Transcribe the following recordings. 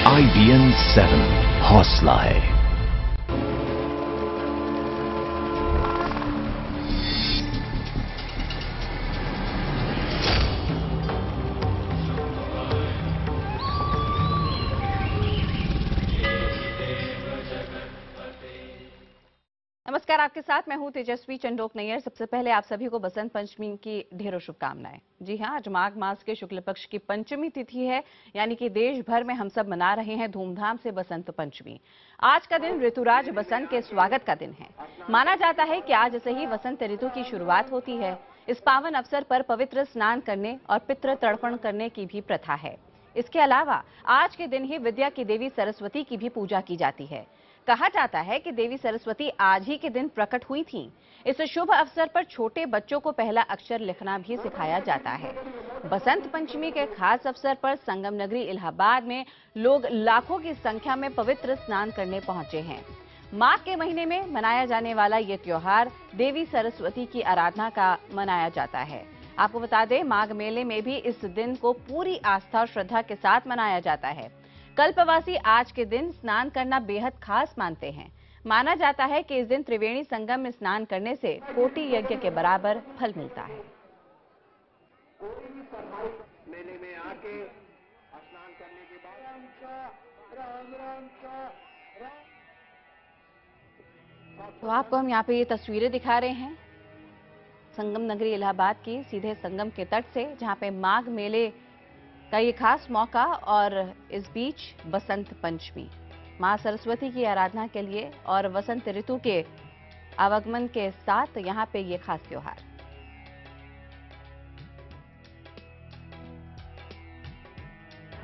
IBN 7 हौसला है। नमस्कार, आपके साथ मैं हूं तेजस्वी चंडोक नैयर। सबसे पहले आप सभी को बसंत पंचमी की ढेरों शुभकामनाएं। जी हां, आज माघ मास के शुक्ल पक्ष की पंचमी तिथि है, यानी कि देश भर में हम सब मना रहे हैं धूमधाम से बसंत पंचमी। आज का दिन ऋतुराज बसंत के स्वागत का दिन है। माना जाता है कि आज से ही वसंत ऋतु की शुरुआत होती है। इस पावन अवसर पर पवित्र स्नान करने और पितृ तर्पण करने की भी प्रथा है। इसके अलावा आज के दिन ही विद्या की देवी सरस्वती की भी पूजा की जाती है। कहा जाता है कि देवी सरस्वती आज ही के दिन प्रकट हुई थीं। इस शुभ अवसर पर छोटे बच्चों को पहला अक्षर लिखना भी सिखाया जाता है। बसंत पंचमी के खास अवसर पर संगम नगरी इलाहाबाद में लोग लाखों की संख्या में पवित्र स्नान करने पहुंचे हैं। माघ के महीने में मनाया जाने वाला ये त्योहार देवी सरस्वती की आराधना का मनाया जाता है। आपको बता दें, माघ मेले में भी इस दिन को पूरी आस्था और श्रद्धा के साथ मनाया जाता है। कल्पवासी आज के दिन स्नान करना बेहद खास मानते हैं। माना जाता है कि इस दिन त्रिवेणी संगम में स्नान करने से कोटि यज्ञ के बराबर फल मिलता है। मेले में आके स्नान करने के बाद तो आपको हम यहाँ पे ये तस्वीरें दिखा रहे हैं संगम नगरी इलाहाबाद की, सीधे संगम के तट से, जहाँ पे माघ मेले का ये खास मौका और इस बीच बसंत पंचमी, मां सरस्वती की आराधना के लिए और वसंत ऋतु के आगमन के साथ यहाँ पे ये खास त्योहार।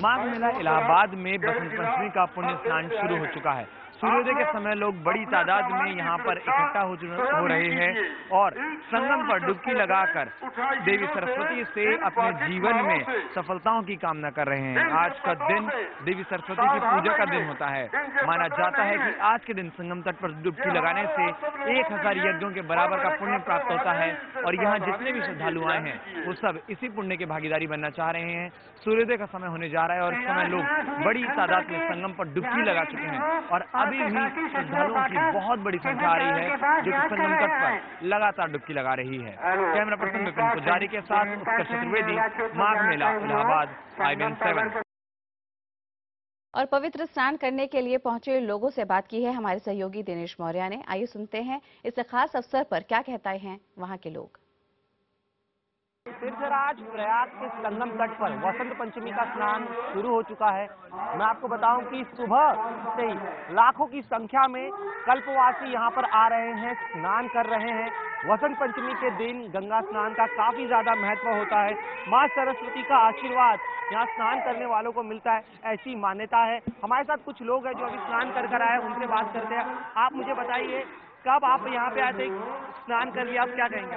माघ मेला इलाहाबाद में बसंत पंचमी का पुण्य स्नान शुरू हो चुका है। सूर्योदय के समय लोग बड़ी तादाद में यहाँ पर इकट्ठा हो रहे हैं और संगम पर डुबकी लगाकर देवी सरस्वती से अपने जीवन में सफलताओं की कामना कर रहे हैं। आज का दिन देवी सरस्वती की पूजा का दिन होता है। माना जाता है कि आज के दिन संगम तट पर डुबकी लगाने से 1000 यज्ञों के बराबर का पुण्य प्राप्त होता है और यहाँ जितने भी श्रद्धालु आए हैं वो सब इसी पुण्य की भागीदारी बनना चाह रहे हैं। सूर्योदय का समय होने जा रहा है और इस समय लोग बड़ी तादाद में संगम पर डुबकी लगा चुके हैं और अभी भी श्रद्धालुओं की बहुत बड़ी संख्या आ रही है जो कि संगम तट पर लगातार डुबकी लगा रही है। कैमरा पर्सन विपिन पुजारी के साथ उत्कर्ष चतुर्वेदी, माघ मेला इलाहाबाद, IBN 7। और पवित्र स्नान करने के लिए पहुंचे लोगों से बात की है हमारे सहयोगी दिनेश मौर्य ने। आइए सुनते हैं इस खास अवसर पर क्या कहते हैं वहां के लोग। तीर्थराज प्रयाग के संगम तट पर वसंत पंचमी का स्नान शुरू हो चुका है। मैं आपको बताऊं कि सुबह से ही लाखों की संख्या में कल्पवासी यहां पर आ रहे हैं, स्नान कर रहे हैं। वसंत पंचमी के दिन गंगा स्नान का काफी ज्यादा महत्व होता है। मां सरस्वती का आशीर्वाद यहाँ स्नान करने वालों को मिलता है, ऐसी मान्यता है। हमारे साथ कुछ लोग हैं जो अभी स्नान कर आए, उनसे बात करते हैं। आप मुझे बताइए, कब आप यहाँ पे आए थे, स्नान कर लिया, आप क्या कहेंगे?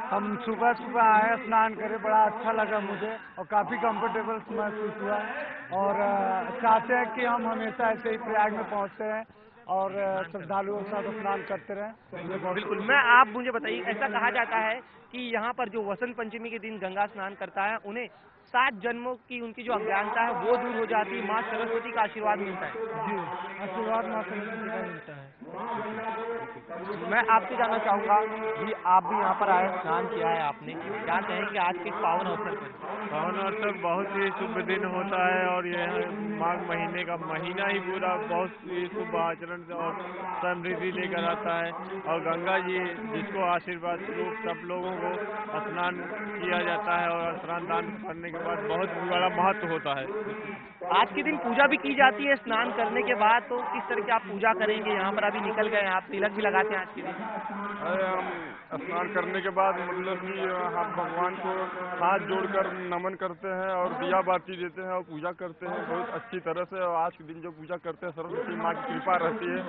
हम सुबह सुबह आए, स्नान करे, बड़ा अच्छा लगा मुझे और काफी कंफर्टेबल महसूस हुआ और चाहते हैं कि हम हमेशा ऐसे ही प्रयाग में पहुंचते हैं और श्रद्धालुओं के साथ स्नान करते रहें। बिल्कुल। आप मुझे बताइए, ऐसा कहा जाता है कि यहाँ पर जो वसंत पंचमी के दिन गंगा स्नान करता है उन्हें 7 जन्मों की उनकी जो अज्ञानता है वो दूर हो जाती है, माँ सरस्वती का आशीर्वाद मिलता है। जी, आशीर्वाद माँ सरस्वती का मिलता है। मैं आपसे जानना चाहूंगा कि आप भी यहाँ पर आए, स्नान किया है आपने, क्या कहेंगे आज के पावन अवसर पर? पावन अवसर बहुत ही शुभ दिन होता है और यह माघ महीने का महीना ही पूरा बहुत ही शुभ आचरण और समृद्धि लेकर आता है और गंगा जी जिसको आशीर्वाद स्वरूप सब लोगों को स्नान किया जाता है और स्नान दान करने के बाद बहुत बड़ा महत्व होता है। आज के दिन पूजा भी की जाती है स्नान करने के बाद, तो किस तरह की आप पूजा करेंगे? यहाँ पर अभी निकल गए, आप तिलक भी लगाते हैं आज के दिन? हम स्नान करने के बाद मतलब कि हम भगवान को हाथ जोड़कर नमन करते हैं और दिया बाती देते हैं और पूजा करते हैं बहुत अच्छी तरह से। और आज के दिन जो पूजा करते हैं सरस्वती माँ की कृपा रहती है,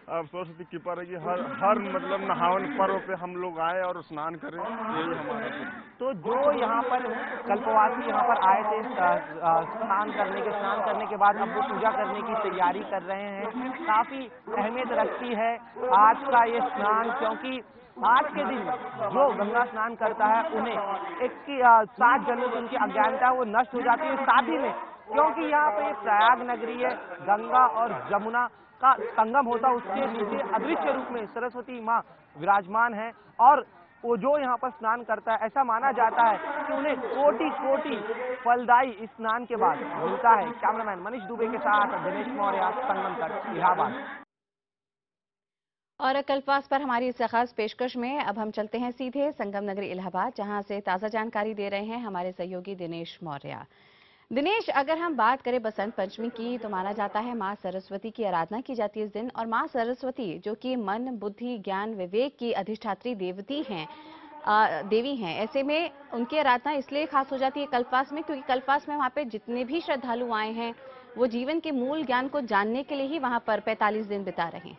अब सरस्वती की कृपा रहेगी हर मतलब नहावन पर्व पे हम लोग आए और स्नान करें, यही हमारा। तो जो यहाँ पर कल्पवासी यहाँ पर आए थे स्नान करने के बाद अब वो पूजा करने की तैयारी कर रहे हैं। काफी अहमियत रखती है आज का ये स्नान, क्योंकि आज के दिन जो गंगा स्नान करता है उन्हें 7 जन्मों की उनकी अज्ञानता वो नष्ट हो जाती है, साथ ही में क्योंकि यहाँ पे प्रयाग नगरी है, गंगा और जमुना का संगम होता, उसके नीचे अदृश्य रूप में सरस्वती माँ विराजमान है और वो जो यहाँ पर स्नान करता है, ऐसा माना जाता है कि उन्हें कोटि कोटि फलदायी स्नान के बाद मिलता है। कैमरामैन मनीष दुबे के साथ दिनेश मौर्य, संगम तक, इलाहाबाद। और कल्पवास पर हमारी इस खास पेशकश में अब हम चलते हैं सीधे संगम नगरी इलाहाबाद, जहां से ताज़ा जानकारी दे रहे हैं हमारे सहयोगी दिनेश मौर्य। दिनेश, अगर हम बात करें बसंत पंचमी की, तो माना जाता है मां सरस्वती की आराधना की जाती है इस दिन। और मां सरस्वती जो कि मन, बुद्धि, ज्ञान, विवेक की अधिष्ठात्री देवी हैं, ऐसे में उनकी आराधना इसलिए खास हो जाती है कल्पवास में, क्योंकि कल्पवास में वहां पे जितने भी श्रद्धालु आए हैं वो जीवन के मूल ज्ञान को जानने के लिए ही वहां पर 45 दिन बिता रहे हैं।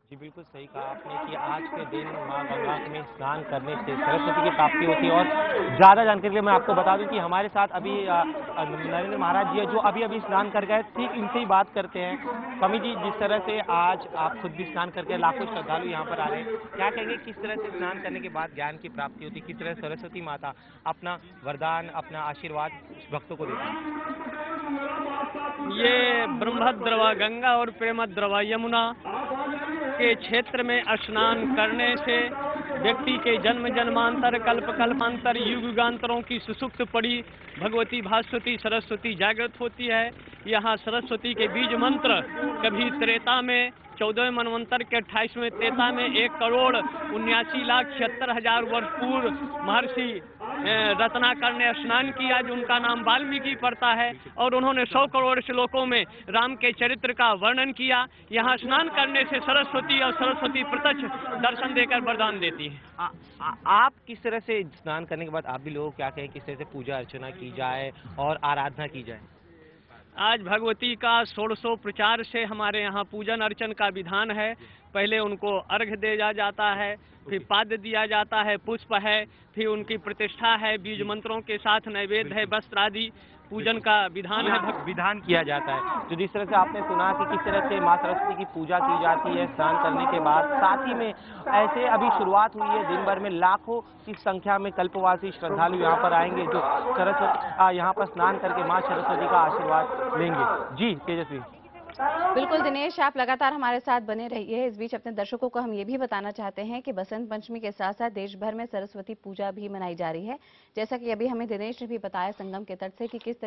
जी बिल्कुल सही कहा आपने कि आज के दिन मां गंगा में स्नान करने से सरस्वती की प्राप्ति होती है। और ज़्यादा जानकारी के लिए मैं आपको बता दूं कि हमारे साथ अभी नरेंद्र महाराज जी है, जो अभी अभी स्नान कर गए। ठीक इनसे ही बात करते हैं। स्वामी जी, जिस तरह से आज आप खुद भी स्नान करके लाखों श्रद्धालु यहाँ पर आ रहे हैं, क्या कहेंगे किस तरह से स्नान करने के बाद ज्ञान की प्राप्ति होती है, किस तरह सरस्वती माता अपना वरदान, अपना आशीर्वाद भक्तों को देती है? ये ब्रह्मद्रवा गंगा और प्रेमद्रवा यमुना के क्षेत्र में स्नान करने से व्यक्ति के जन्म जन्मांतर, कल्प कल्पांतर, युग युगांतरों की सुसुप्त पड़ी भगवती भास्वती सरस्वती जागृत होती है। यहाँ सरस्वती के बीज मंत्र कभी त्रेता में 14वें मनवंतर के 28वें त्रेता में 1,79,76,000 वर्ष पूर्व महर्षि रत्नाकर ने स्नान किया, जो उनका नाम वाल्मीकि पड़ता है, और उन्होंने 100 करोड़ श्लोकों में राम के चरित्र का वर्णन किया। यहाँ स्नान करने से सरस्वती और सरस्वती प्रत्यक्ष दर्शन देकर वरदान देती है। आप किस तरह से स्नान करने के बाद आप भी लोग क्या कहें, किस तरह से पूजा अर्चना की जाए और आराधना की जाए? आज भगवती का षोडशोपचार से हमारे यहाँ पूजन अर्चन का विधान है। पहले उनको अर्घ्य दिया जाता है, फिर पाद्य दिया जाता है, पुष्प है, फिर उनकी प्रतिष्ठा है, बीज मंत्रों के साथ नैवेद्य है, वस्त्र आदि पूजन का विधान किया जाता है। तो जिस तरह से आपने सुना कि किस तरह से मां सरस्वती की पूजा की जाती है स्नान करने के बाद, साथ ही में ऐसे अभी शुरुआत हुई है, दिन भर में लाखों की संख्या में कल्पवासी श्रद्धालु यहाँ पर आएंगे, जो सरस्वती यहाँ पर स्नान करके मां सरस्वती का आशीर्वाद लेंगे। जी तेजस्वी। बिल्कुल दिनेश, आप लगातार हमारे साथ बने रहिए। इस बीच अपने दर्शकों को हम ये भी बताना चाहते हैं कि बसंत पंचमी के साथ साथ देश भर में सरस्वती पूजा भी मनाई जा रही है। जैसा कि अभी हमें दिनेश ने भी बताया संगम के तट से कि किस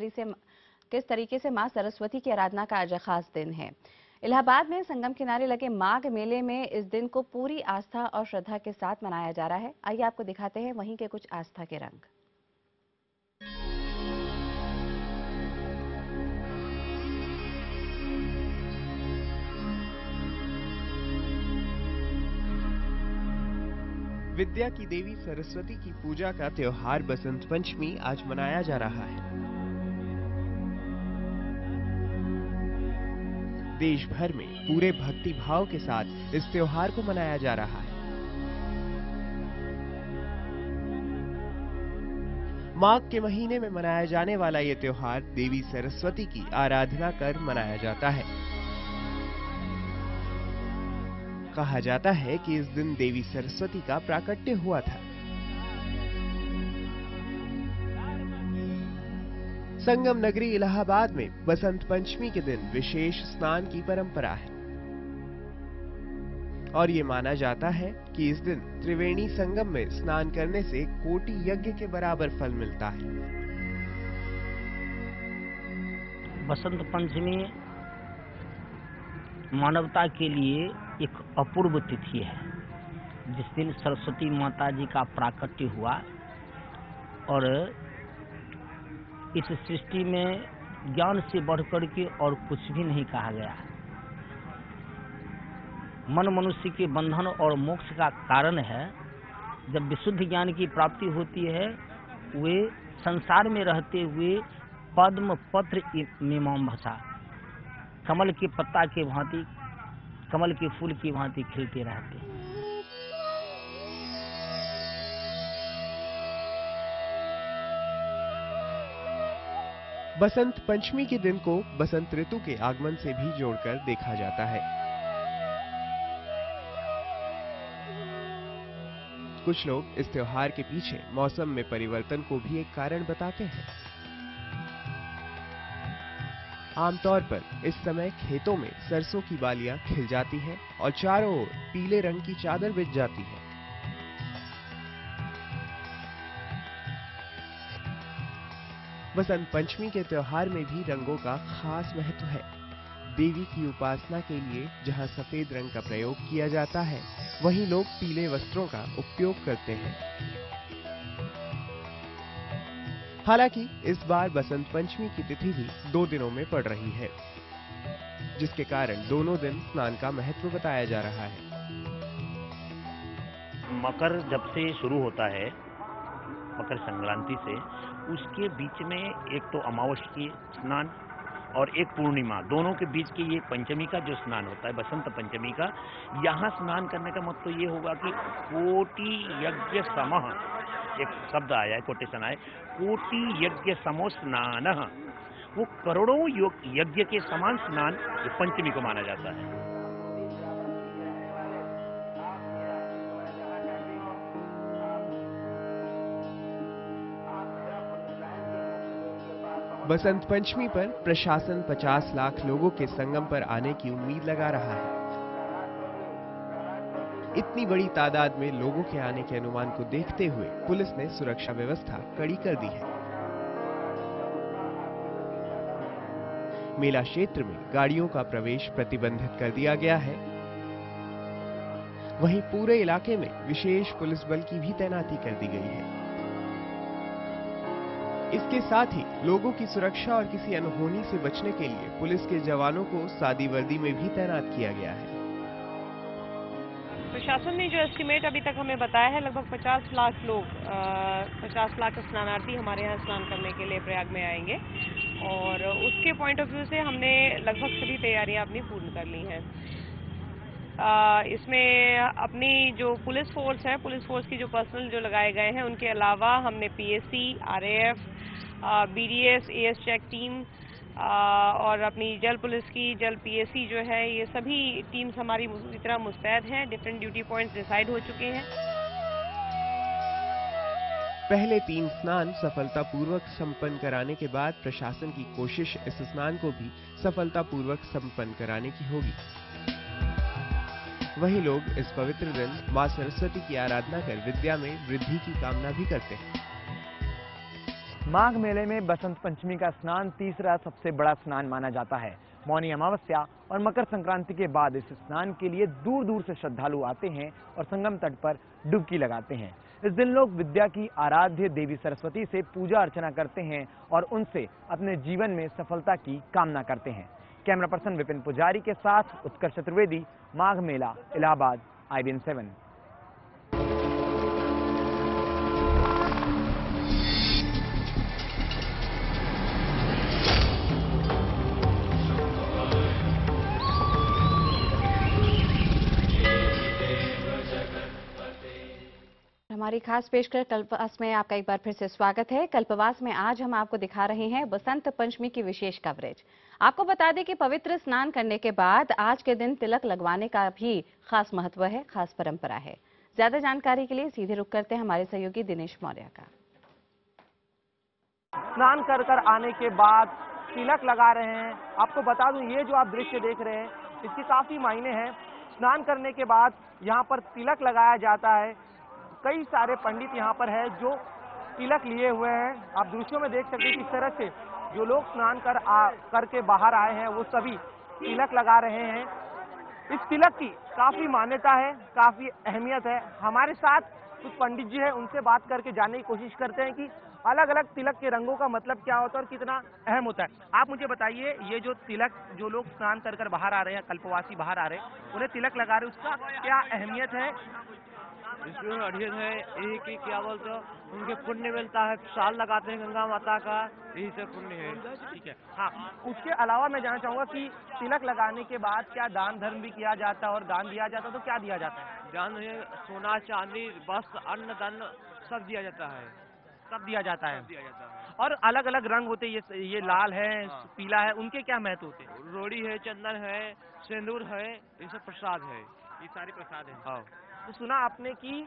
तरीके से मां सरस्वती की आराधना का आज खास दिन है। इलाहाबाद में संगम किनारे लगे माघ मेले में इस दिन को पूरी आस्था और श्रद्धा के साथ मनाया जा रहा है। आइए आपको दिखाते हैं वहीं के कुछ आस्था के रंग। विद्या की देवी सरस्वती की पूजा का त्योहार बसंत पंचमी आज मनाया जा रहा है। देश भर में पूरे भक्ति भाव के साथ इस त्योहार को मनाया जा रहा है। माघ के महीने में मनाया जाने वाला ये त्योहार देवी सरस्वती की आराधना कर मनाया जाता है। कहा जाता है कि इस दिन देवी सरस्वती का प्राकट्य हुआ था। संगम नगरी इलाहाबाद में बसंत पंचमी के दिन विशेष स्नान की परंपरा है और ये माना जाता है कि इस दिन त्रिवेणी संगम में स्नान करने से कोटि यज्ञ के बराबर फल मिलता है। बसंत पंचमी मानवता के लिए एक अपूर्व तिथि है, जिस दिन सरस्वती माता जी का प्राकट्य हुआ और इस सृष्टि में ज्ञान से बढ़कर के और कुछ भी नहीं कहा गया। मन मनुष्य के बंधन और मोक्ष का कारण है। जब विशुद्ध ज्ञान की प्राप्ति होती है, वे संसार में रहते हुए पद्म पत्र मीमां भाषा, कमल के पत्ता के भांति, कमल के फूल की भांति खिलते रहते हैं। बसंत पंचमी के दिन को बसंत ऋतु के आगमन से भी जोड़कर देखा जाता है। कुछ लोग इस त्योहार के पीछे मौसम में परिवर्तन को भी एक कारण बताते हैं। आमतौर पर इस समय खेतों में सरसों की बालियां खिल जाती हैं और चारों ओर पीले रंग की चादर बिछ जाती है। बसंत पंचमी के त्योहार में भी रंगों का खास महत्व है। देवी की उपासना के लिए जहां सफेद रंग का प्रयोग किया जाता है, वहीं लोग पीले वस्त्रों का उपयोग करते हैं। हालांकि इस बार बसंत पंचमी की तिथि भी 2 दिनों में पड़ रही है, जिसके कारण दोनों दिन स्नान का महत्व बताया जा रहा है। मकर जब से शुरू होता है, मकर संक्रांति से, उसके बीच में एक तो अमावस्या स्नान और एक पूर्णिमा, दोनों के बीच की ये पंचमी का जो स्नान होता है, बसंत पंचमी का, यहाँ स्नान करने का मतलब तो ये होगा कि कोटि यज्ञ समः, एक शब्द आया है, कोटेशन आया, कोटि यज्ञ समो स्नान, वो करोड़ों यज्ञ के समान स्नान ये पंचमी को माना जाता है। बसंत पंचमी पर प्रशासन 50 लाख लोगों के संगम पर आने की उम्मीद लगा रहा है। इतनी बड़ी तादाद में लोगों के आने के अनुमान को देखते हुए पुलिस ने सुरक्षा व्यवस्था कड़ी कर दी है। मेला क्षेत्र में गाड़ियों का प्रवेश प्रतिबंधित कर दिया गया है। वहीं पूरे इलाके में विशेष पुलिस बल की भी तैनाती कर दी गई है। इसके साथ ही लोगों की सुरक्षा और किसी अनहोनी से बचने के लिए पुलिस के जवानों को सादी वर्दी में भी तैनात किया गया है। प्रशासन ने जो एस्टीमेट अभी तक हमें बताया है, लगभग 50 लाख लोग, 50 लाख स्नानार्थी हमारे यहाँ स्नान करने के लिए प्रयाग में आएंगे और उसके पॉइंट ऑफ व्यू से हमने लगभग सभी तैयारियां अपनी पूर्ण कर ली हैं। इसमें अपनी जो पुलिस फोर्स है, पुलिस फोर्स की जो पर्सनल जो लगाए गए हैं, उनके अलावा हमने PSC, RAF, BDS, AS check team और अपनी जल पुलिस की जल पीएससी जो है, ये सभी टीम्स हमारी पूरी तरह मुस्तैद हैं। डिफरेंट ड्यूटी पॉइंट्स डिसाइड हो चुके हैं। पहले 3 स्नान सफलतापूर्वक संपन्न कराने के बाद प्रशासन की कोशिश इस स्नान को भी सफलतापूर्वक संपन्न कराने की होगी। वही लोग इस पवित्र दिन मां सरस्वती की आराधना कर विद्या में वृद्धि की कामना भी करते हैं। माघ मेले में बसंत पंचमी का स्नान तीसरा सबसे बड़ा स्नान माना जाता है। मौनी अमावस्या और मकर संक्रांति के बाद इस स्नान के लिए दूर दूर से श्रद्धालु आते हैं और संगम तट पर डुबकी लगाते हैं। इस दिन लोग विद्या की आराध्य देवी सरस्वती से पूजा अर्चना करते हैं और उनसे अपने जीवन में सफलता की कामना करते हैं। कैमरा पर्सन विपिन पुजारी के साथ उत्कर्ष चतुर्वेदी, माघ मेला, इलाहाबाद, IBN 7। हमारी खास पेशकर कल्पवास में आपका एक बार फिर से स्वागत है। कल्पवास में आज हम आपको दिखा रहे हैं बसंत पंचमी की विशेष कवरेज। आपको बता दें कि पवित्र स्नान करने के बाद आज के दिन तिलक लगवाने का भी खास महत्व है, खास परंपरा है। ज्यादा जानकारी के लिए सीधे रुख करते हैं हमारे सहयोगी दिनेश मौर्य का। स्नान कर आने के बाद तिलक लगा रहे हैं। आपको बता दूं, ये जो आप दृश्य देख रहे हैं, इसके काफी मायने हैं। स्नान करने के बाद यहाँ पर तिलक लगाया जाता है। कई सारे पंडित यहाँ पर है जो तिलक लिए हुए हैं। आप दृश्यों में देख सकते हैं किस तरह से जो लोग स्नान करके बाहर आए हैं, वो सभी तिलक लगा रहे हैं। इस तिलक की काफी मान्यता है, काफी अहमियत है। हमारे साथ कुछ पंडित जी हैं, उनसे बात करके जानने की कोशिश करते हैं कि अलग अलग तिलक के रंगों का मतलब क्या होता है और कितना अहम होता है। आप मुझे बताइए, ये जो तिलक जो लोग स्नान कर बाहर आ रहे हैं, कल्पवासी बाहर आ रहे हैं, उन्हें तिलक लगा रहे हैं, उसका क्या अहमियत है? इसमें अड़ियत है यही कि क्या बोलते हो, उनके पुण्य मिलता है। साल लगाते हैं गंगा माता का, यही सब पुण्य है। ठीक है, हाँ। उसके अलावा मैं जानना चाहूंगा कि तिलक लगाने के बाद क्या दान धर्म भी किया जाता है, और दान दिया जाता है तो क्या दिया जाता है? दान सोना, चांदी, वस्त्र, अन्न, दान सब दिया जाता है। सब दिया जाता है। दिया जाता है। और अलग अलग रंग होते हैं, ये लाल है, पीला है, उनके क्या महत्व होते हैं? रोड़ी है, चंदन है, सिंदूर है, ये सब प्रसाद है। ये सारे प्रसाद है। हाँ। तो सुना आपने कि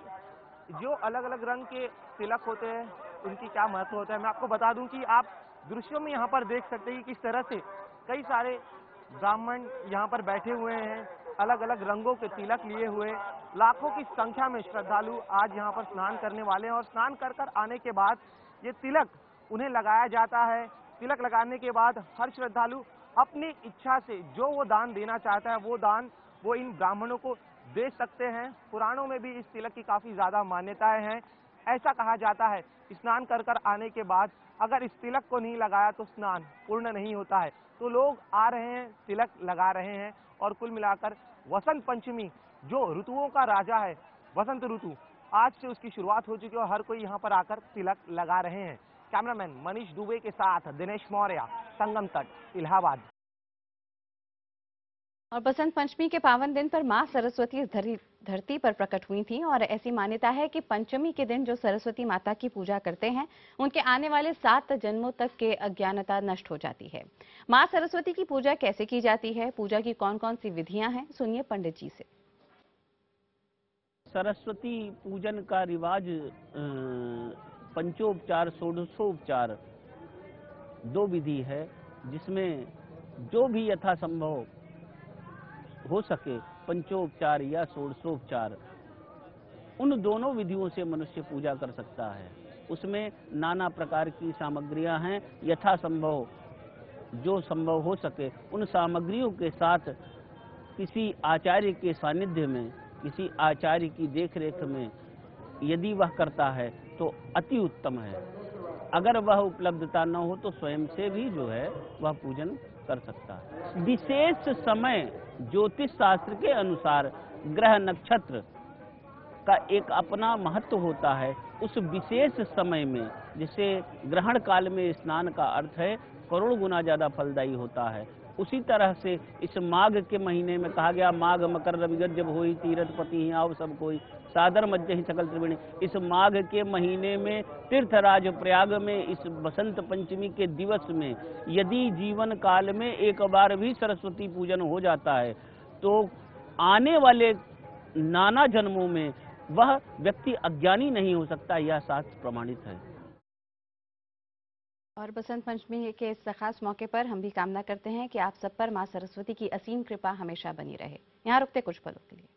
जो अलग अलग रंग के तिलक होते हैं, उनकी क्या महत्व होता है। मैं आपको बता दूं कि आप दृश्यों में यहाँ पर देख सकते हैं कि किस तरह से कई सारे ब्राह्मण यहाँ पर बैठे हुए हैं, अलग अलग रंगों के तिलक लिए हुए। लाखों की संख्या में श्रद्धालु आज यहाँ पर स्नान करने वाले हैं और स्नान कर कर आने के बाद ये तिलक उन्हें लगाया जाता है। तिलक लगाने के बाद हर श्रद्धालु अपनी इच्छा से जो वो दान देना चाहता है वो दान वो इन ब्राह्मणों को दे सकते हैं। पुराणों में भी इस तिलक की काफी ज्यादा मान्यताएं हैं। ऐसा कहा जाता है स्नान कर कर आने के बाद अगर इस तिलक को नहीं लगाया तो स्नान पूर्ण नहीं होता है। तो लोग आ रहे हैं, तिलक लगा रहे हैं और कुल मिलाकर वसंत पंचमी जो ऋतुओं का राजा है, वसंत ऋतु, आज से उसकी शुरुआत हो चुकी है और हर कोई यहाँ पर आकर तिलक लगा रहे हैं। कैमरामैन मनीष दुबे के साथ दिनेश मौर्य, संगम तट, इलाहाबाद। और बसंत पंचमी के पावन दिन पर मां सरस्वती इस धरती पर प्रकट हुई थी और ऐसी मान्यता है कि पंचमी के दिन जो सरस्वती माता की पूजा करते हैं उनके आने वाले 7 जन्मों तक के अज्ञानता नष्ट हो जाती है। मां सरस्वती की पूजा कैसे की जाती है, पूजा की कौन कौन सी विधियां हैं, सुनिए पंडित जी से। सरस्वती पूजन का रिवाज पंचोपचार, षोडशोपचार 2 विधि है, जिसमें जो भी यथासंभव हो सके पंचोपचार या षोडशोपचार, उन दोनों विधियों से मनुष्य पूजा कर सकता है। उसमें नाना प्रकार की सामग्रियां हैं, यथासंभव जो संभव हो सके उन सामग्रियों के साथ किसी आचार्य के सानिध्य में, किसी आचार्य की देखरेख में यदि वह करता है तो अति उत्तम है। अगर वह उपलब्धता न हो तो स्वयं से भी जो है वह पूजन कर सकता है। विशेष समय ज्योतिष शास्त्र के अनुसार ग्रह नक्षत्र का एक अपना महत्व होता है। उस विशेष समय में, जिसे ग्रहण काल में स्नान का अर्थ है, करोड़ गुना ज्यादा फलदायी होता है। उसी तरह से इस माघ के महीने में कहा गया, माघ मकर रविगत जब होई, तीरथ पति ही आओ सब कोई, सादर मध्य ही सकल त्रिवेणी। इस माघ के महीने में तीर्थराज प्रयाग में इस बसंत पंचमी के दिवस में यदि जीवन काल में एक बार भी सरस्वती पूजन हो जाता है तो आने वाले नाना जन्मों में वह व्यक्ति अज्ञानी नहीं हो सकता, यह शास्त्र प्रमाणित है। और बसंत पंचमी के इस खास मौके पर हम भी कामना करते हैं कि आप सब पर मां सरस्वती की असीम कृपा हमेशा बनी रहे। यहाँ रुकते कुछ पलों के लिए।